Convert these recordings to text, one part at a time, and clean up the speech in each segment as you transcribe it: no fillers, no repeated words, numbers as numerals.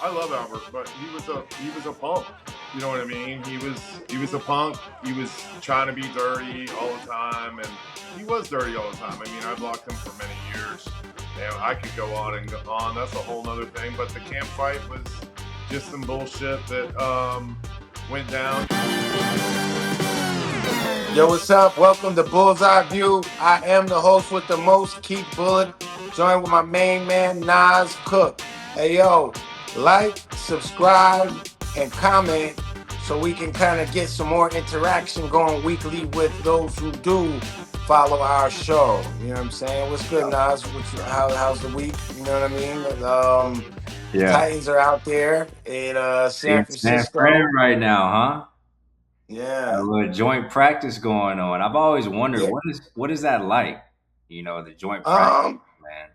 I love Albert, but he was a punk. You know what I mean? He was a punk. He was trying to be dirty all the time, and he was dirty all the time. I mean, I blocked him for many years, and I could go on and go on. That's a whole nother thing. But the camp fight was just some bullshit that went down. Yo, what's up? Welcome to Bullseye View. I am the host with the most, Keith Bulluck, joined with my main man, Nas Cook. Hey, yo, like, subscribe, and comment so we can kind of get some more interaction going weekly with those who do follow our show. You know what I'm saying? What's good, Nas? How's the week? You know what I mean? The Yeah. Titans are out there in San In San Francisco. Fran right now, huh? Got a Yeah. little joint practice going on. I've always wondered Yeah. what is that like? The joint practice, Um, man.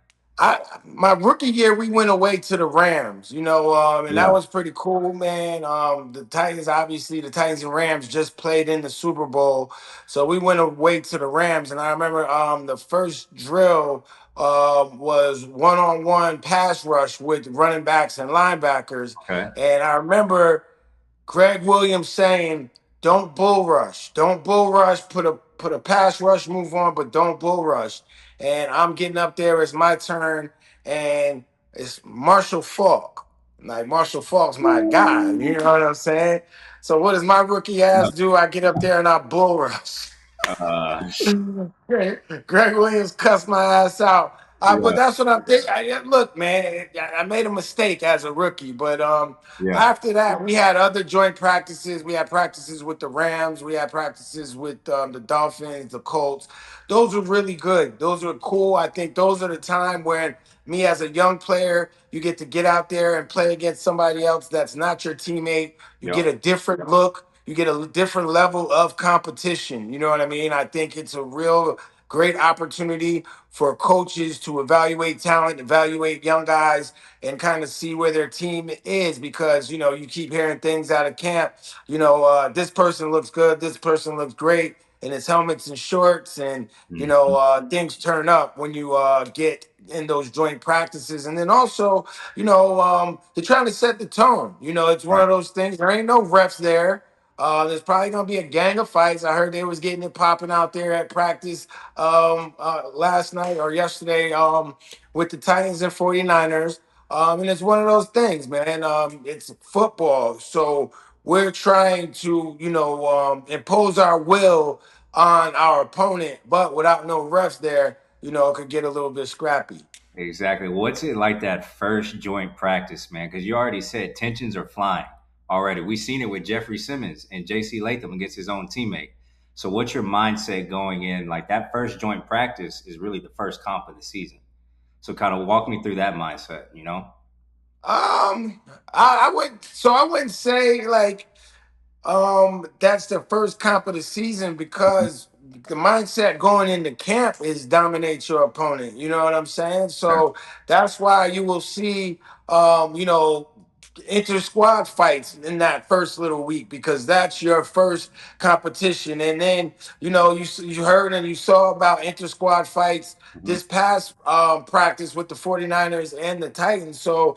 my rookie year we went away to the Rams, and that Yeah. was pretty cool, man. The Titans and Rams just played in the Super Bowl, so we went away to the Rams, and I remember the first drill was one-on-one pass rush with running backs and linebackers, Okay. and I remember Greg Williams saying, "Don't bull rush. Don't bull rush. Put a pass rush move on, but don't bull rush." And I'm getting up there. It's my turn, and it's Marshall Falk. Like Marshall Falk's my guy. You know what I'm saying? So what does my rookie ass do? I get up there and I bull rush. Uh, Greg Williams cussed my ass out. But yeah. that's what I'm thinking. Look, man, I made a mistake as a rookie, but Yeah. after that, we had other joint practices. We had practices with the Rams. We had practices with the Dolphins, the Colts. Those were really good. Those were cool. I think those are the time when me as a young player, you get to get out there and play against somebody else that's not your teammate. You get Yep. a different look. You get a different level of competition. You know what I mean? I think it's a real great opportunity for coaches to evaluate talent, evaluate young guys, and kind of see where their team is because you keep hearing things out of camp. This person looks good, this person looks great, and it's helmets and shorts, and Mhm. things turn up when you get in those joint practices, and then also they're trying to set the tone. It's one Right. of those things. There ain't no refs there. There's probably gonna be a gang of fights. I heard they was getting it popping out there at practice last night or yesterday with the Titans and 49ers. And it's one of those things, man. It's football. So we're trying to, impose our will on our opponent, but without no refs there, it could get a little bit scrappy. Exactly. What's it like that first joint practice, man? Because you already said tensions are flying already. We've seen it with Jeffrey Simmons and JC Latham against his own teammate. So what's your mindset going in? Like that first joint practice is really the first comp of the season. So kind of walk me through that mindset. I wouldn't say like that's the first comp of the season because the mindset going into camp is dominate your opponent. You know what I'm saying? Okay. So that's why you will see, inter squad fights in that first little week because that's your first competition. And then you heard and you saw about inter squad fights Mhm. this past practice with the 49ers and the Titans. So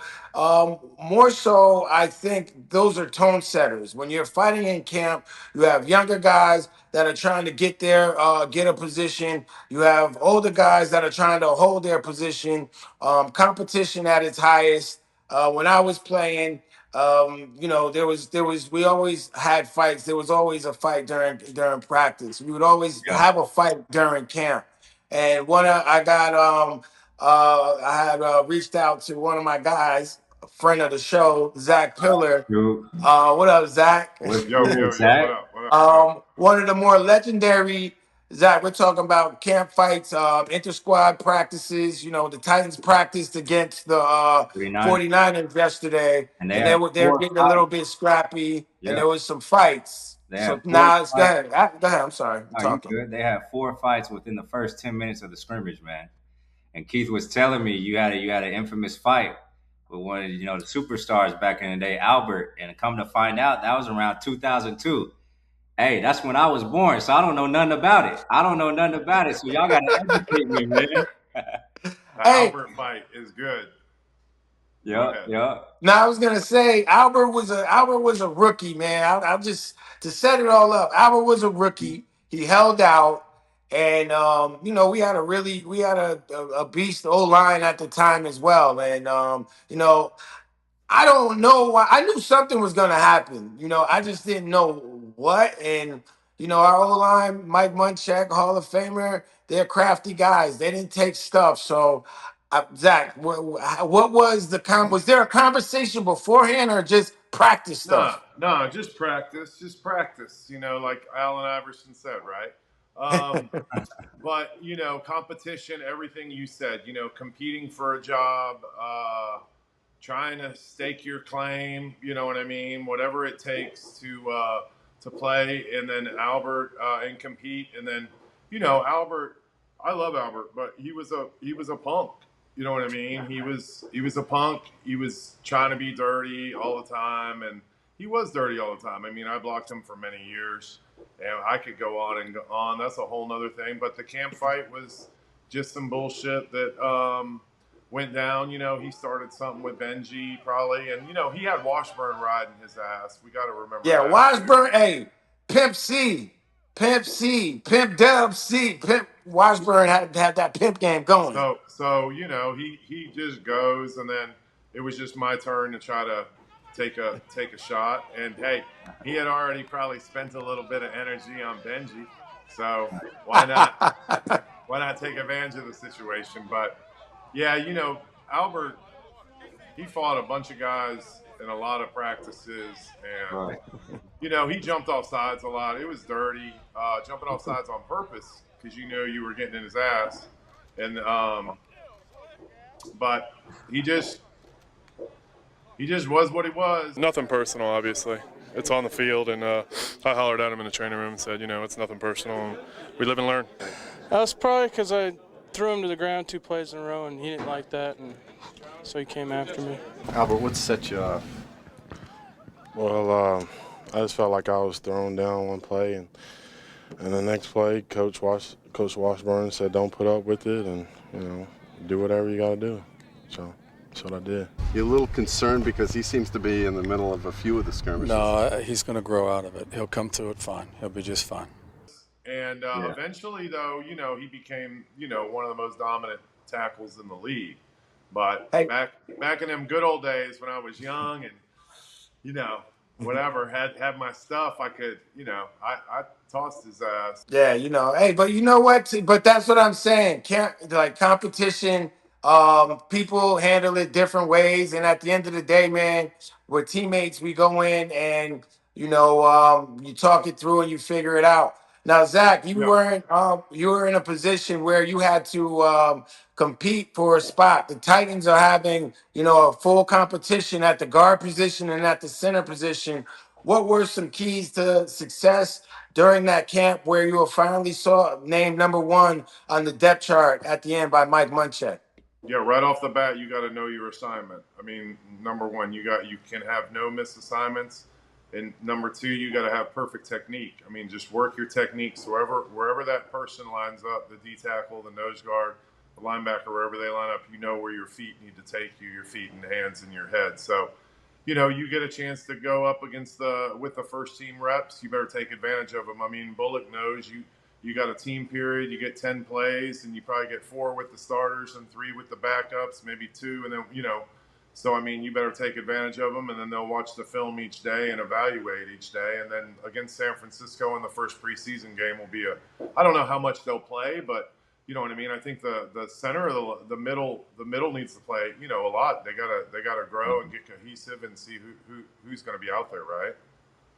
more so, I think those are tone setters. When you're fighting in camp, you have younger guys that are trying to get there, get a position. You have older guys that are trying to hold their position. Competition at its highest. When I was playing, we always had fights. There was always a fight during practice. We would always Yeah. have a fight during camp. And I had reached out to one of my guys, a friend of the show, Zach Pillar. Dude, What up, Zach? what's Yo, good, yo, yo, what Zach? up? What up? What up? One of the more legendary, Zach, we're talking about camp fights, inter squad practices. The Titans practiced against the 49. 49ers yesterday, And they and have they were four getting a little fights. bit scrappy, and Yeah. there was some fights. They So have four now go fights. ahead. Go ahead. I'm sorry. I'm Are you talking. good? They have four fights within the first 10 minutes of the scrimmage, man. And Keith was telling me you had an infamous fight with one of the superstars back in the day, Albert. And come to find out, that was around 2002. Hey, that's when I was born, so I don't know nothing about it. I don't know nothing about it, so y'all got to educate me, man. The Hey, Albert fight is good. Go Yeah, ahead. yeah. Now I was gonna say Albert was a rookie, man. I'll just to set it all up. Albert was a rookie. He held out, and we had a beast O line at the time as well, and I don't know why. I knew something was gonna happen. I just didn't know what. And our O line, Mike Munchak, Hall of Famer, they're crafty guys. They didn't take stuff. So, Zach, what was was there a conversation beforehand or just practice No, stuff? no, just practice, just practice. Like Allen Iverson said, right? But competition, everything you said. Competing for a job, trying to stake your claim. You know what I mean? Whatever it takes to play, and then Albert and compete, and then Albert. I love Albert, but he was a punk. You know what I mean? He was a punk. He was trying to be dirty all the time, and he was dirty all the time. I mean, I blocked him for many years, and I could go on and go on. That's a whole nother thing. But the camp fight was just some bullshit that went down. He started something with Benji probably, and he had Washburn riding his ass. We got to remember Yeah, that too. Washburn, hey, Pimp C, Pimp Dub C, Pimp Washburn had that pimp game going. So he just goes, and then it was just my turn to try to take a shot. And hey, he had already probably spent a little bit of energy on Benji, so why not? Why not take advantage of the situation? But yeah, Albert, he fought a bunch of guys in a lot of practices, and Right. he jumped off sides a lot. It was dirty, jumping off sides on purpose because you were getting in his ass, and but he just was what he was. Nothing personal, obviously. It's on the field, and I hollered at him in the training room and said, it's nothing personal, and we live and learn. That's probably because I threw him to the ground 2 plays in a row, and he didn't like that, and so he came after me. Albert, what set you off? Well, I just felt like I was thrown down one play, and the next play, Coach Washburn said, "Don't put up with it, and do whatever you got to do." So that's what I did. You're a little concerned because he seems to be in the middle of a few of the skirmishes. No, he's going to grow out of it. He'll come to it fine. He'll be just fine. And eventually, though, he became, one of the most dominant tackles in the league. But Hey. back in them good old days when I was young and, whatever, had my stuff, I could, I tossed his ass. Yeah, hey, but you know what? But that's what I'm saying. Can't like competition. People handle it different ways, and at the end of the day, man, we're teammates. We go in and you talk it through and you figure it out. Now, Zach, you were in a position where you had to compete for a spot. The Titans are having a full competition at the guard position and at the center position. What were some keys to success during that camp where you were finally named number 1 on the depth chart at the end by Mike Munchak? Yeah, right off the bat, you got to know your assignment. I mean, number 1, you can have no missed assignments, and number 2, you got to have perfect technique. I mean, just work your techniques wherever that person lines up, the D tackle, the nose guard, the linebacker, wherever they line up, where your feet need to take you, your feet and hands and your head. So, you get a chance to go up against with the first team reps. You better take advantage of them. I mean, Bulluck knows you got a team period. You get 10 plays, and you probably get 4 with the starters and 3 with the backups, maybe 2, and then So I mean, you better take advantage of them, and then they'll watch the film each day and evaluate each day. And then against San Francisco in the first preseason game will be I don't know how much they'll play, but you know what I mean. I think the center or the middle needs to play a lot. They gotta grow and get cohesive and see who's going to be out there, right?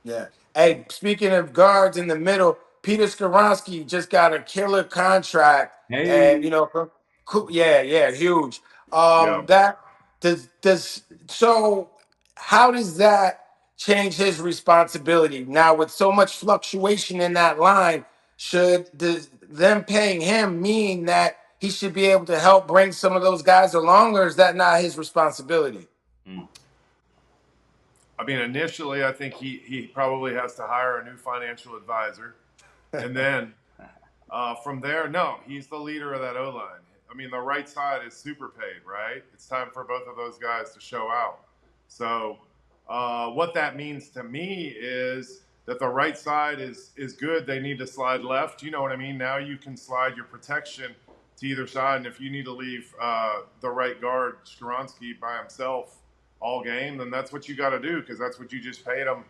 Yeah. Hey, speaking of guards in the middle, Peter Skoronsky just got a killer contract, and Hey. yeah, huge. Yeah. That does so. How does that change his responsibility now with so much fluctuation in that line? Them paying him mean that he should be able to help bring some of those guys along, or is that not his responsibility? I mean, initially, I think he probably has to hire a new financial advisor, and then from there, no, he's the leader of that O line. I mean, the right side is super paid, right? It's time for both of those guys to show out. So, what that means to me is that the right side is good. They need to slide left. You know what I mean? Now you can slide your protection to either side, and if you need to leave the right guard Skoronsky by himself all game, then that's what you got to do, because that's what you just paid him,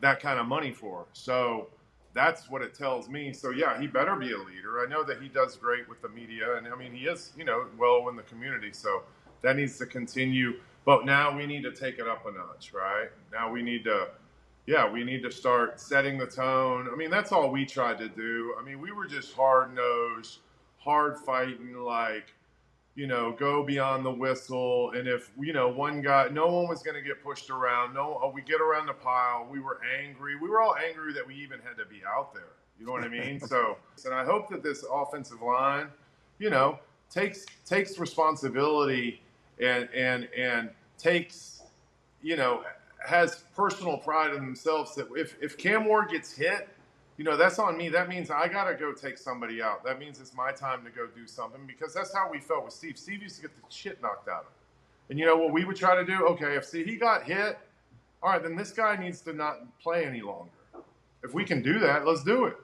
that kind of money for. So that's what it tells me. So yeah, he better be a leader. I know that he does great with the media, and I mean, he is, well in the community. So that needs to continue. But now we need to take it up a notch, right? Now we need to start setting the tone. I mean, that's all we tried to do. I mean, we were just hard-nosed, hard fighting, like, go beyond the whistle. And if, one guy, no one was going to get pushed around. We get around the pile. We were angry. We were all angry that we even had to be out there. You know what I mean? So, and I hope that this offensive line, takes responsibility and takes, has personal pride in themselves, that if Cam Ward gets hit, that's on me. That means I got to go take somebody out. That means it's my time to go do something, because that's how we felt with Steve. Steve used to get the shit knocked out of him. And you know what we would try to do? Okay, if he got hit, all right, then this guy needs to not play any longer. If we can do that, let's do it.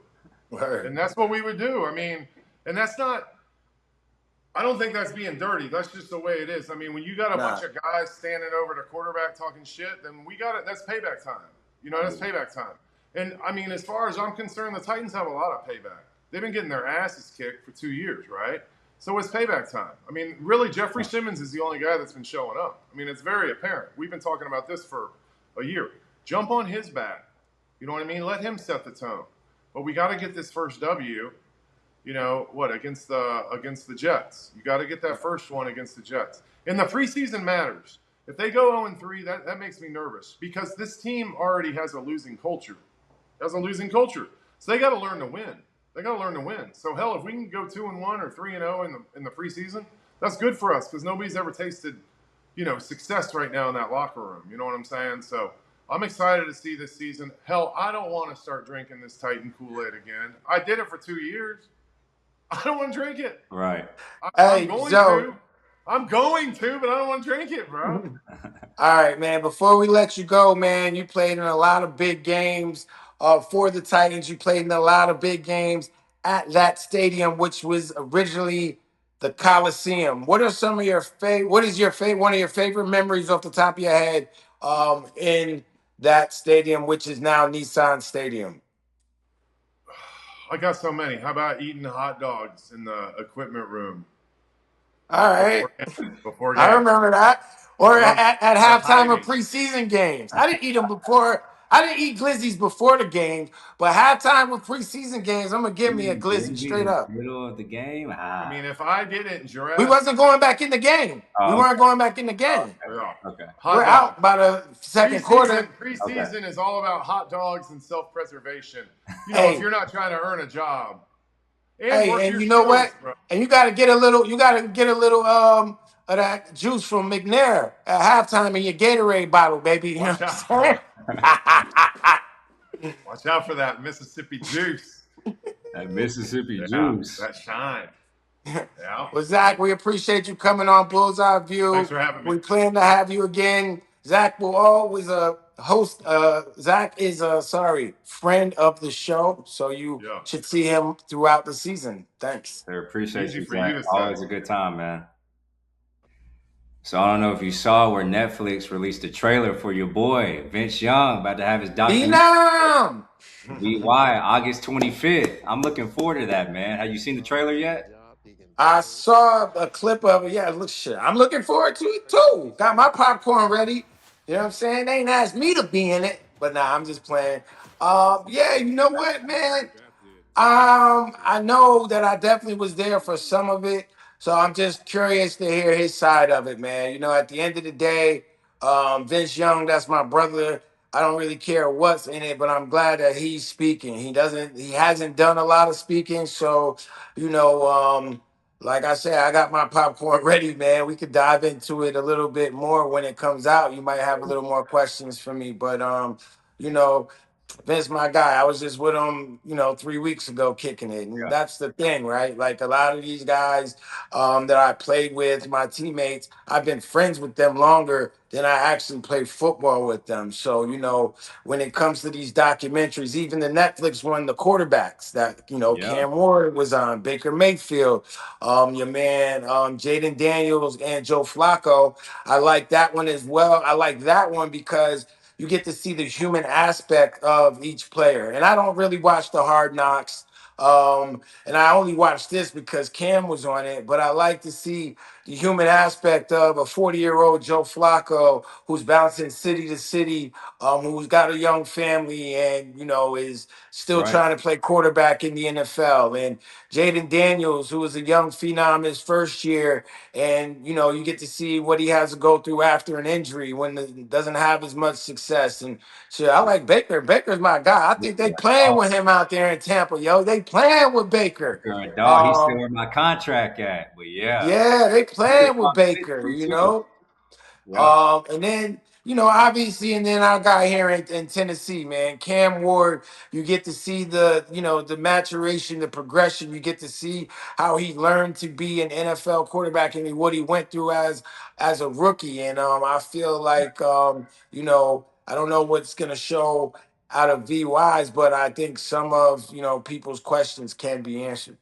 Right. And that's what we would do. I mean, and that's not, I don't think that's being dirty. That's just the way it is. I mean, when you got a bunch of guys standing over the quarterback talking shit, then we got it. That's payback time. That's payback time. And, I mean, as far as I'm concerned, the Titans have a lot of payback. They've been getting their asses kicked for 2 years, right? So it's payback time. I mean, really, Jeffrey Simmons is the only guy that's been showing up. I mean, it's very apparent. We've been talking about this for a year. Jump on his back. You know what I mean? Let him set the tone. But we got to get this first W, against the Jets. You got to get that first one against the Jets. And the preseason matters. If they go 0-3, that makes me nervous, because this team already has a losing culture. So they got to learn to win. So hell, if we can go 2-1 or 3-0 in the preseason, that's good for us, because nobody's ever tasted, success right now in that locker room. You know what I'm saying? So I'm excited to see this season. Hell, I don't want to start drinking this Titan Kool-Aid again. I did it for 2 years. I don't want to drink it. Right. I'm going to, but I don't want to drink it, bro. All right, man. Before we let you go, man, you played in a lot of big games for the Titans. You played in a lot of big games at that stadium, which was originally the Coliseum. What are some of your one of your favorite memories off the top of your head in that stadium, which is now Nissan Stadium? I got so many. How about eating hot dogs in the equipment room? All right. Before game. I remember that. Or at halftime of preseason games. I didn't eat them before. I didn't eat glizzies before the game, but halftime of preseason games, I'm going to give me a glizzy straight up. Middle of the game? I mean, if I didn't dress... We wasn't going back in the game. We weren't going back in the game. Okay. We're out by the second quarter. Preseason is all about hot dogs and self-preservation. If you're not trying to earn a job. And you know what? Bro. And you got to get a little of that juice from McNair at halftime in your Gatorade bottle, baby. You know what I'm saying? Watch out for that Mississippi juice. That Mississippi juice. That shine. Yeah. Well, Zach, we appreciate you coming on Bullseye View. Thanks for having me. We plan to have you again. Zach will always host. Zach is a friend of the show, so you should see him throughout the season. Thanks. I appreciate you, Zach. Always a good time, man. So I don't know if you saw where Netflix released a trailer for your boy Vince Young about to have his documentary. VY, August 25th. I'm looking forward to that, man. Have you seen the trailer yet? I saw a clip of it. Yeah, I'm looking forward to it too. Got my popcorn ready. You know what I'm saying? They ain't asked me to be in it, but nah, I'm just playing. Yeah, you know what, man? I know that I definitely was there for some of it, so I'm just curious to hear his side of it, man. At the end of the day, Vince Young, that's my brother. I don't really care what's in it, but I'm glad that he's speaking. He hasn't done a lot of speaking, so like I said, I got my popcorn ready, man. We could dive into it a little bit more when it comes out. You might have a little more questions for me, but Vince, my guy, I was just with him, 3 weeks ago, kicking it, and Yeah. that's the thing, right? Like a lot of these guys that I played with, my teammates, I've been friends with them longer than I actually played football with them. So, when it comes to these documentaries, even the Netflix one, the quarterbacks that Yeah. Cam Ward was on, Baker Mayfield, your man Jaden Daniels, and Joe Flacco. I like that one as well. I like that one because you get to see the human aspect of each player. And I don't really watch the Hard Knocks. And I only watched this because Cam was on it, but I like to see the human aspect of a 40-year-old Joe Flacco who's bouncing city to city, who's got a young family and, is still Right. trying to play quarterback in the NFL. And Jaden Daniels, who is a young phenom his first year, and you get to see what he has to go through after an injury when he doesn't have as much success. And shit, I like Baker. Baker's my guy. I think they playing with him out there in Tampa, yo. They playing with Baker. Current dog. He's still Um, where my contract at. But yeah. yeah, they He could playing with talk shit to Baker. me too. Yeah. And then, obviously, and then our guy here in Tennessee, man, Cam Ward, you get to see the maturation, the progression. You get to see how he learned to be an NFL quarterback and what he went through as a rookie. And I feel like, I don't know what's going to show out of VYs, but I think some of, people's questions can be answered.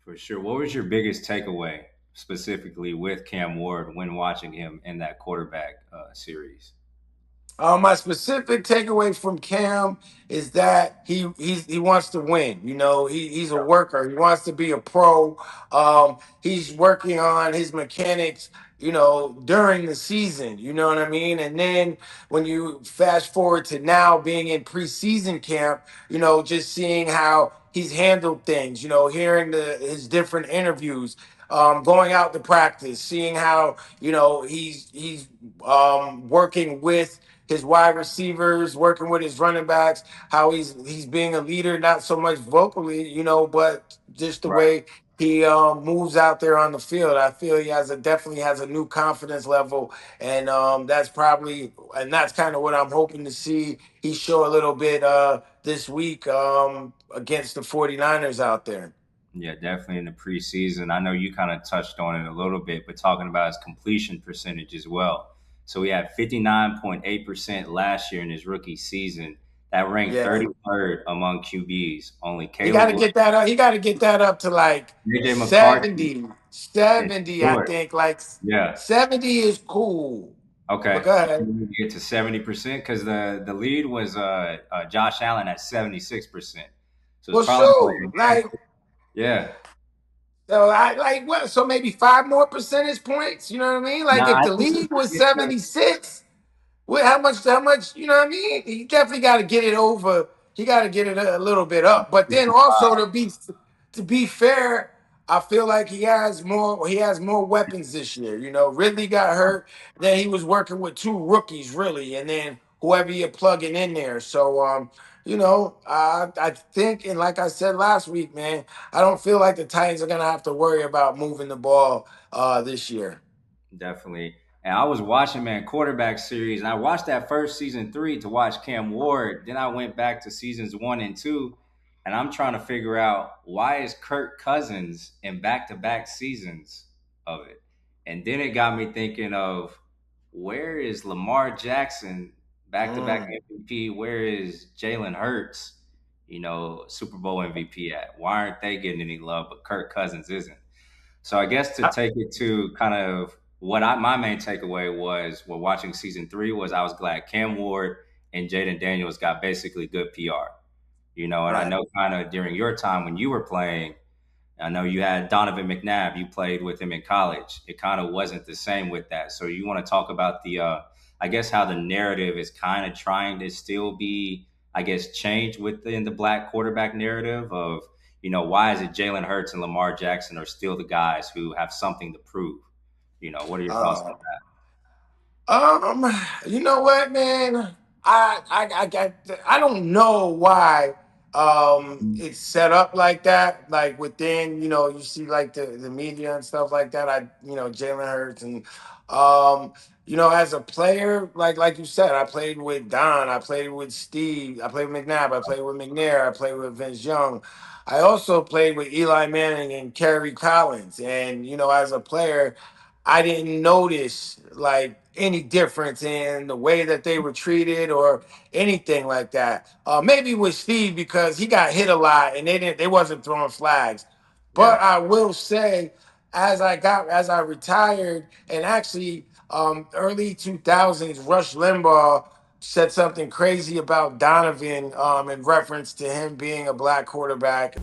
For sure. What was your biggest takeaway specifically with Cam Ward when watching him in that quarterback series? My specific takeaway from Cam is that he wants to win. He's a worker. He wants to be a pro. He's working on his mechanics. During the season. You know what I mean. And then when you fast forward to now being in preseason camp, just seeing how he's handled things. Hearing his different interviews. Going out to practice, seeing how he's working with his wide receivers, working with his running backs, how he's being a leader, not so much vocally, but just the Right. way he moves out there on the field. I feel he definitely has a new confidence level, and that's kind of what I'm hoping to see he show a little bit this week against the 49ers out there. Yeah, definitely in the preseason. I know you kind of touched on it a little bit, but talking about his completion percentage as well. So he had 59.8% last year in his rookie season. That ranked Yeah. 33rd among QBs. Only He got Caleb to Williams, get that up. He got to get that up to like JJ McCarthy, 70. and 70, I Stewart. think. Like Yeah. 70 is cool. But Okay. go You ahead. need to get to 70% because the lead was Josh Allen at 76%. So it's Well, probably like shoot. a Like, handful. Yeah. so I like what? So maybe 5 more percentage points. You know what I mean? Now Like if I the think he lead can was get to 76, well, how much, you know what I mean? He definitely got to get it over. He got to get it a little bit up. But then 65. also to be fair, I feel like he has more weapons this year. Ridley got hurt. Then he was working with two rookies, really, and then whoever you're plugging in there. So I think, and like I said last week, man, I don't feel like the Titans are gonna have to worry about moving the ball this year. Definitely. And I was watching, man, quarterback series, and I watched that first season 3 to watch Cam Ward. Then I went back to seasons 1 and 2, and I'm trying to figure out why is Kirk Cousins in back-to-back seasons of it. And then it got me thinking of where is Lamar Jackson back-to-back Mm. MVP? Where is Jalen Hurts, Super Bowl MVP at? Why aren't they getting any love, but Kirk Cousins isn't? So I guess to take it to kind of my main takeaway was when watching season 3 was I was glad Cam Ward and Jaden Daniels got basically good PR. And I Right. know kind of during your time when you were playing, I know you had Donovan McNabb. You played with him in college. It kind of wasn't the same with that. So you want to talk about I guess, how the narrative is kind of trying to still be, I guess, changed within the black quarterback narrative of, why is it Jalen Hurts and Lamar Jackson are still the guys who have something to prove? What are your thoughts on Uh, Um, you know what, man? I don't know why that? it's set up like that. Like within, you see like the media and stuff like that. Jalen Hurts and As a player, like you said, I played with Don, I played with Steve, I played with McNabb, I played with McNair, I played with Vince Young. I also played with Eli Manning and Kerry Collins. And, as a player, I didn't notice like any difference in the way that they were treated or anything like that. Maybe with Steve because he got hit a lot and they wasn't throwing flags. Yeah. But I will say, as I retired, and actually early 2000s, Rush Limbaugh said something crazy about Donovan in reference to him being a black quarterback.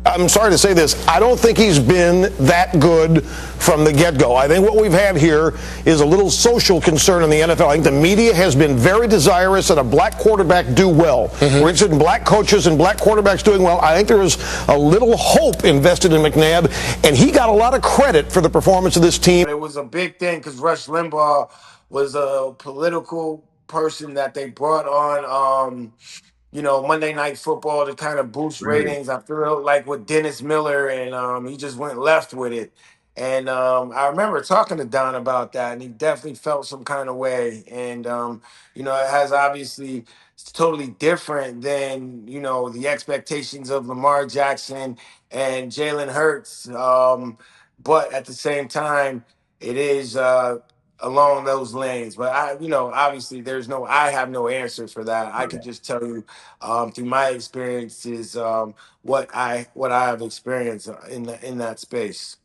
I'm sorry to say this. I don't think he's been that good from the get-go. I think what we've had here is a little social concern in the NFL. I think the media has been very desirous that a black quarterback do well. We're interested in black coaches and black quarterbacks doing well. I think there is a little hope invested in McNabb, and he got a lot of credit for the performance of this team. It was a big thing because Rush Limbaugh was a political person that they brought on Monday Night Football to kind of boost Really? ratings. I feel like with Dennis Miller, and he just went left with it. And I remember talking to Don about that, and he definitely felt some kind of way. And it has obviously it's totally different than the expectations of Lamar Jackson and Jalen Hurts. But at the same time, it is along those lanes. But obviously, I have no answers for that. I could just tell you through my experiences, what I have experienced in that space.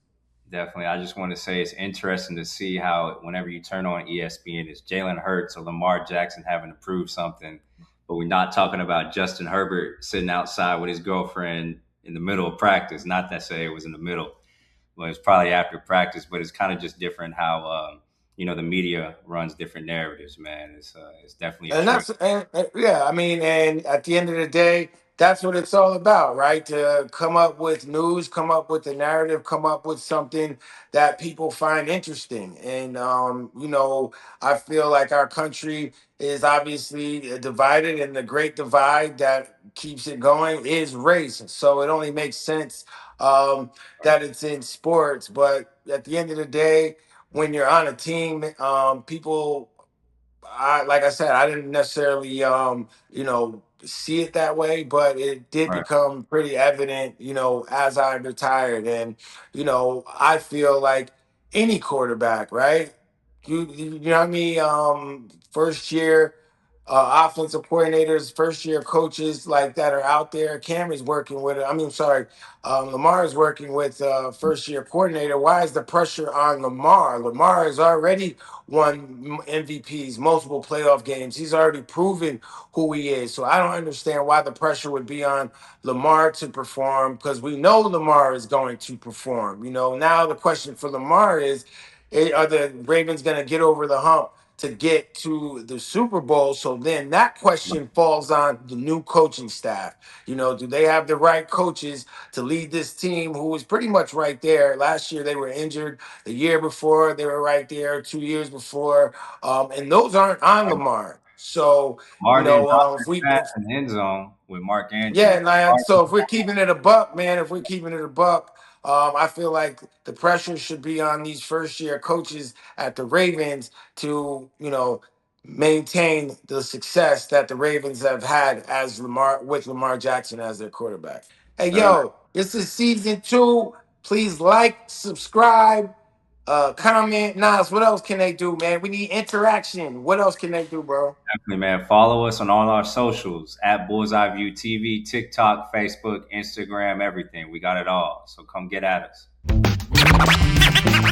Definitely. I just want to say it's interesting to see how whenever you turn on ESPN, it's Jalen Hurts or Lamar Jackson having to prove something, but we're not talking about Justin Herbert sitting outside with his girlfriend in the middle of practice. Not that say it was in the middle, but it's probably after practice. But it's kind of just different how the media runs different narratives. Man, it's definitely a And trip. yeah, I mean, and at the end of the day, that's what it's all about, right? To come up with news, come up with a narrative, come up with something that people find interesting. And I feel like our country is obviously divided, and the great divide that keeps it going is race. So it only makes sense that it's in sports. But at the end of the day, when you're on a team, people like I said, I didn't necessarily see it that way, but it did Right. become pretty evident, as I retired. And, I feel like any quarterback, right? You know what I mean? First year offensive coordinators, first year coaches like that are out there. Cameron's working with Lamar is working with first year coordinator. Why is the pressure on Lamar? Lamar has already won MVPs, multiple playoff games. He's already proven who he is. So I don't understand why the pressure would be on Lamar to perform, because we know Lamar is going to perform. Now the question for Lamar is, are the Ravens going to get over the hump to get to the Super Bowl? So then that question falls on the new coaching staff. Do they have the right coaches to lead this team who was pretty much right there? Last year they were injured. The year before they were right there. 2 years before, and those aren't on Lamar. So Lamar did if not we pass in the end zone with Mark yeah, Andrews. and so if we're keeping it a buck, man, if we're keeping it a buck, I feel like the pressure should be on these first year coaches at the Ravens to, maintain the success that the Ravens have had with Lamar Jackson as their quarterback. Hey, Certainly. yo, this is season 2. Please like, subscribe, comment. Nas, what else can they do, man? We need interaction. What else can they do, bro? Definitely, man. Follow us on all our socials at Bullseye View TV, TikTok, Facebook, Instagram, everything. We got it all. So come get at us.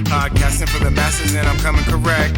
Podcasting for the masses, and I'm coming correct.